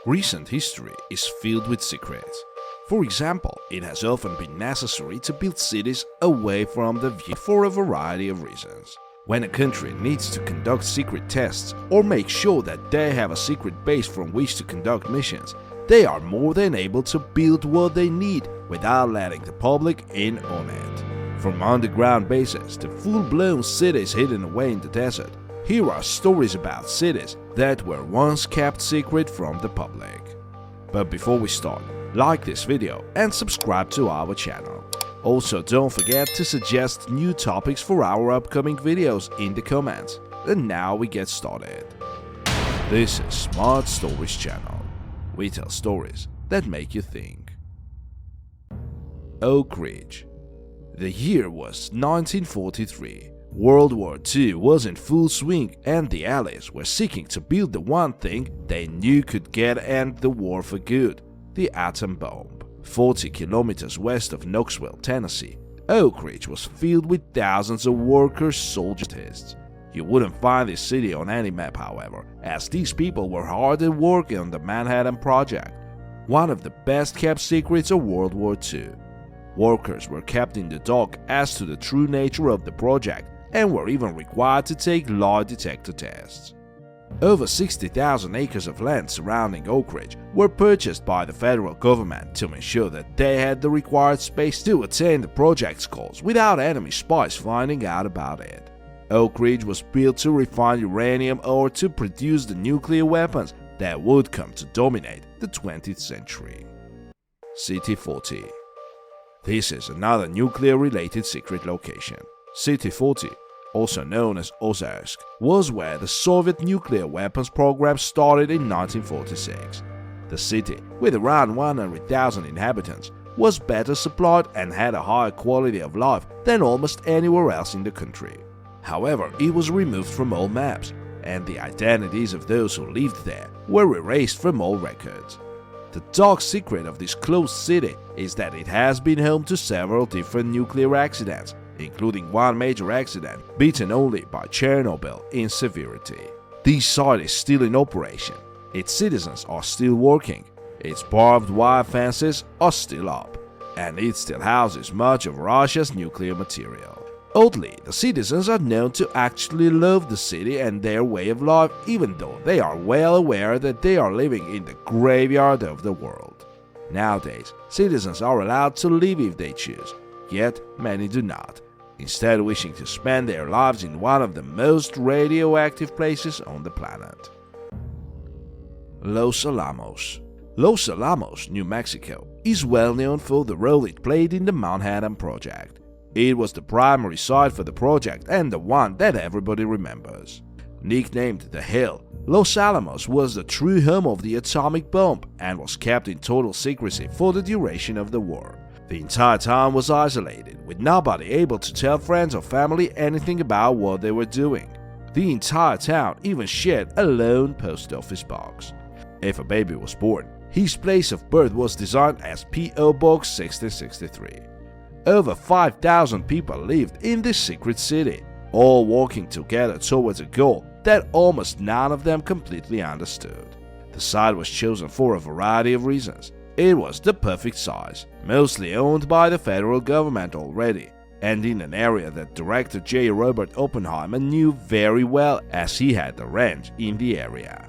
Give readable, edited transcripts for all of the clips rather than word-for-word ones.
Recent history is filled with secrets. For example, it has often been necessary to build cities away from the view for a variety of reasons. When a country needs to conduct secret tests or make sure that they have a secret base from which to conduct missions, they are more than able to build what they need without letting the public in on it. From underground bases to full-blown cities hidden away in the desert, here are stories about cities that were once kept secret from the public. But before we start, like this video and subscribe to our channel. Also, don't forget to suggest new topics for our upcoming videos in the comments. And now we get started. This is Smart Stories channel. We tell stories that make you think. Oak Ridge. The year was 1943. World War II was in full swing and the Allies were seeking to build the one thing they knew could get end the war for good, the atom bomb. 40 kilometers west of Knoxville, Tennessee, Oak Ridge was filled with thousands of workers, soldiers. You wouldn't find this city on any map, however, as these people were hard at work on the Manhattan Project, one of the best kept secrets of World War II. Workers were kept in the dark as to the true nature of the project and were even required to take lie detector tests. Over 60,000 acres of land surrounding Oak Ridge were purchased by the federal government to ensure that they had the required space to attain the project's goals without enemy spies finding out about it. Oak Ridge was built to refine uranium ore to produce the nuclear weapons that would come to dominate the 20th century. City 40. This is another nuclear-related secret location. City 40, also known as Ozarsk, was where the Soviet nuclear weapons program started in 1946. The city, with around 100,000 inhabitants, was better supplied and had a higher quality of life than almost anywhere else in the country. However, it was removed from all maps, and the identities of those who lived there were erased from all records. The dark secret of this closed city is that it has been home to several different nuclear accidents, including one major accident beaten only by Chernobyl in severity. This site is still in operation, its citizens are still working, its barbed wire fences are still up, and it still houses much of Russia's nuclear material. Oddly, the citizens are known to actually love the city and their way of life, even though they are well aware that they are living in the graveyard of the world. Nowadays, citizens are allowed to leave if they choose, yet many do not, instead wishing to spend their lives in one of the most radioactive places on the planet. Los Alamos. Los Alamos, New Mexico, is well known for the role it played in the Manhattan Project. It was the primary site for the project and the one that everybody remembers. Nicknamed the Hill, Los Alamos was the true home of the atomic bomb and was kept in total secrecy for the duration of the war. The entire town was isolated, with nobody able to tell friends or family anything about what they were doing. The entire town even shared a lone post office box. If a baby was born, his place of birth was designed as P.O. Box 1663. Over 5,000 people lived in this secret city, all working together towards a goal that almost none of them completely understood. The site was chosen for a variety of reasons. It was the perfect size, mostly owned by the federal government already, and in an area that Director J. Robert Oppenheimer knew very well as he had the ranch in the area.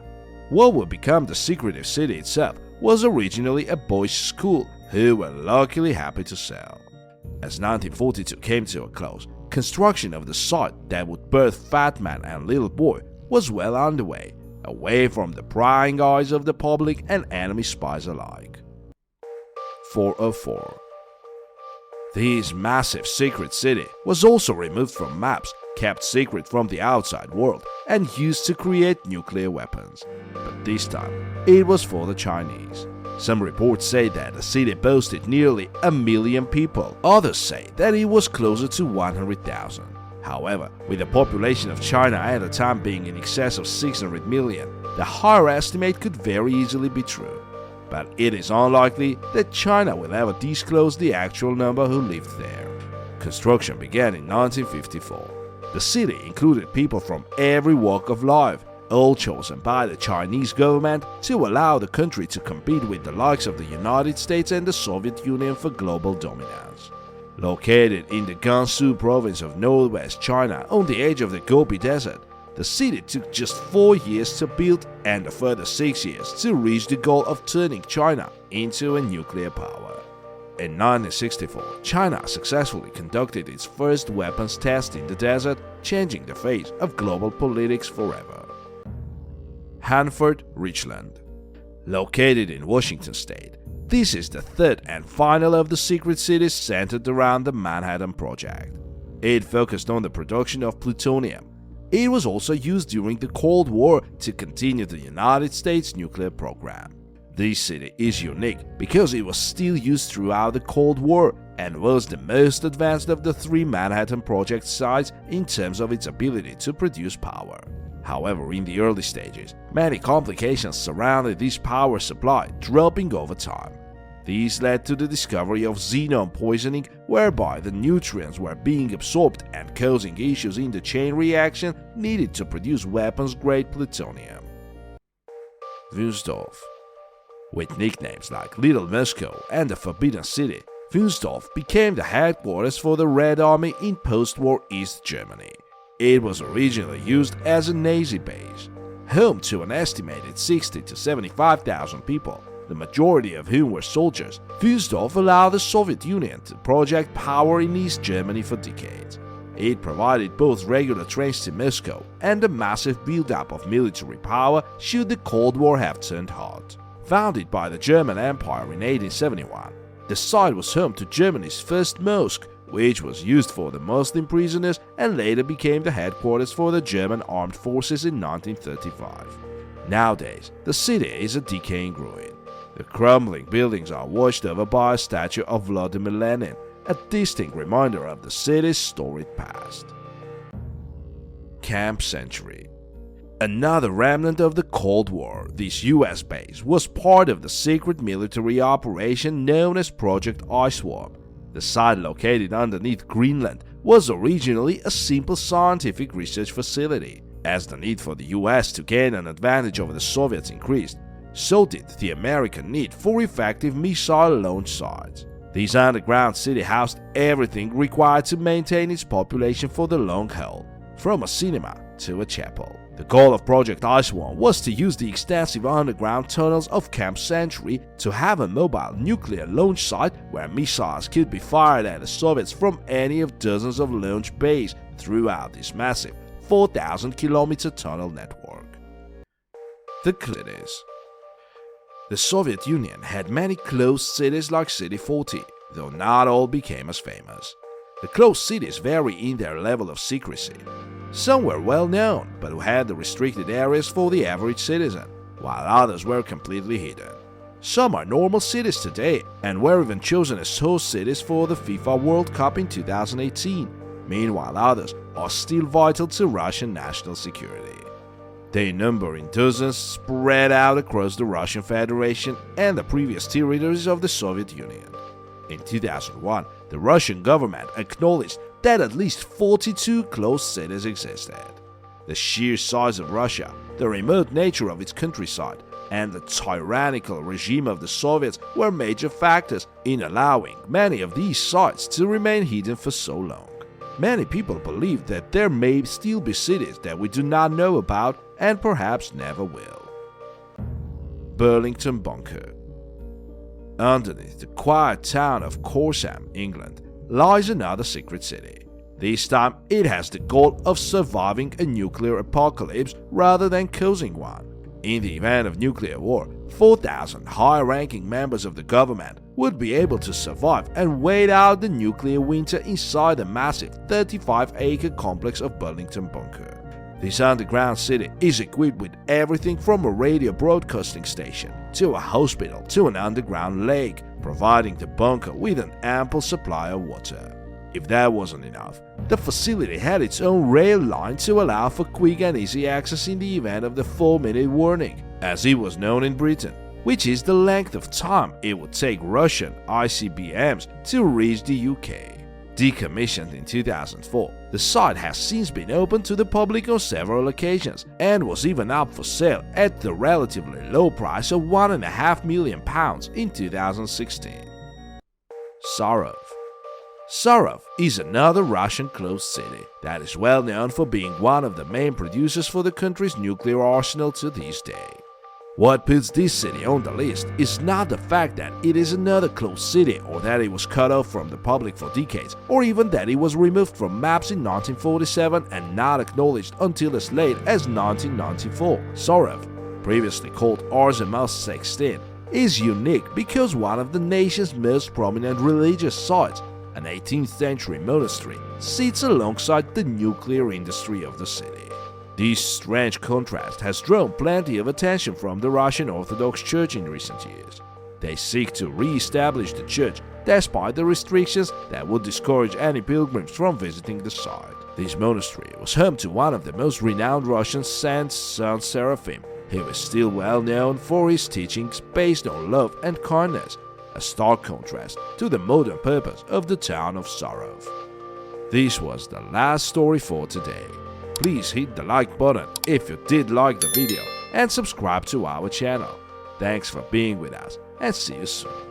What would become the secretive city itself was originally a boys' school who were luckily happy to sell. As 1942 came to a close, construction of the site that would birth Fat Man and Little Boy was well underway, away from the prying eyes of the public and enemy spies alike. 404. This massive secret city was also removed from maps, kept secret from the outside world, and used to create nuclear weapons. But this time, it was for the Chinese. Some reports say that the city boasted nearly 1 million people, others say that it was closer to 100,000. However, with the population of China at the time being in excess of 600 million, the higher estimate could very easily be true. But it is unlikely that China will ever disclose the actual number who lived there. Construction began in 1954. The city included people from every walk of life, all chosen by the Chinese government to allow the country to compete with the likes of the United States and the Soviet Union for global dominance. Located in the Gansu province of northwest China on the edge of the Gobi Desert, the city took just 4 years to build and a further 6 years to reach the goal of turning China into a nuclear power. In 1964, China successfully conducted its first weapons test in the desert, changing the face of global politics forever. Hanford Richland. Located in Washington state, this is the third and final of the secret cities centered around the Manhattan Project. It focused on the production of plutonium. It was also used during the Cold War to continue the United States nuclear program. This city is unique because it was still used throughout the Cold War and was the most advanced of the 3 Manhattan Project sites in terms of its ability to produce power. However, in the early stages, many complications surrounded this power supply, dropping over time. These led to the discovery of xenon poisoning, whereby the nutrients were being absorbed and causing issues in the chain reaction needed to produce weapons-grade plutonium. Wunsdorf. With nicknames like Little Moscow and the Forbidden City, Wunsdorf became the headquarters for the Red Army in post-war East Germany. It was originally used as a Nazi base, home to an estimated 60,000 to 75,000 people, the majority of whom were soldiers. Wunsdorf allowed the Soviet Union to project power in East Germany for decades. It provided both regular trains to Moscow and a massive build-up of military power should the Cold War have turned hot. Founded by the German Empire in 1871, the site was home to Germany's first mosque, which was used for the Muslim prisoners and later became the headquarters for the German armed forces in 1935. Nowadays, the city is a decaying ruin. The crumbling buildings are washed over by a statue of Vladimir Lenin, a distinct reminder of the city's storied past. Camp Century. Another remnant of the Cold War, this US base was part of the secret military operation known as Project Iceworm. The site, located underneath Greenland, was originally a simple scientific research facility. As the need for the US to gain an advantage over the Soviets increased, so did the American need for effective missile launch sites. This underground city housed everything required to maintain its population for the long haul, from a cinema to a chapel. The goal of Project Iceworm was to use the extensive underground tunnels of Camp Century to have a mobile nuclear launch site where missiles could be fired at the Soviets from any of dozens of launch bays throughout this massive 4,000-kilometer tunnel network. The cities. The Soviet Union had many closed cities like City 40, though not all became as famous. The closed cities vary in their level of secrecy. Some were well known, but had the restricted areas for the average citizen, while others were completely hidden. Some are normal cities today and were even chosen as host cities for the FIFA World Cup in 2018. Meanwhile, others are still vital to Russian national security. They number in dozens, spread out across the Russian Federation and the previous territories of the Soviet Union. In 2001, the Russian government acknowledged that at least 42 closed cities existed. The sheer size of Russia, the remote nature of its countryside, and the tyrannical regime of the Soviets were major factors in allowing many of these sites to remain hidden for so long. Many people believe that there may still be cities that we do not know about and perhaps never will. Burlington Bunker. Underneath the quiet town of Corsham, England, lies another secret city. This time, it has the goal of surviving a nuclear apocalypse rather than causing one. In the event of nuclear war, 4,000 high-ranking members of the government would be able to survive and wait out the nuclear winter inside the massive 35-acre complex of Burlington Bunker. This underground city is equipped with everything from a radio broadcasting station to a hospital to an underground lake, providing the bunker with an ample supply of water. If that wasn't enough, the facility had its own rail line to allow for quick and easy access in the event of the 4-minute warning, as it was known in Britain, which is the length of time it would take Russian ICBMs to reach the UK. Decommissioned in 2004, the site has since been opened to the public on several occasions and was even up for sale at the relatively low price of £1.5 million in 2016. Sarov. Sarov is another Russian closed city that is well known for being one of the main producers for the country's nuclear arsenal to this day. What puts this city on the list is not the fact that it is another closed city or that it was cut off from the public for decades, or even that it was removed from maps in 1947 and not acknowledged until as late as 1994. Sarov, previously called Arzamas 16, is unique because one of the nation's most prominent religious sites, an 18th century monastery, sits alongside the nuclear industry of the city. This strange contrast has drawn plenty of attention from the Russian Orthodox Church in recent years. They seek to re-establish the church despite the restrictions that would discourage any pilgrims from visiting the site. This monastery was home to one of the most renowned Russian saints, Saint Seraphim. He was still well known for his teachings based on love and kindness, a stark contrast to the modern purpose of the town of Sarov. This was the last story for today. Please hit the like button if you did like the video and subscribe to our channel. Thanks for being with us and see you soon.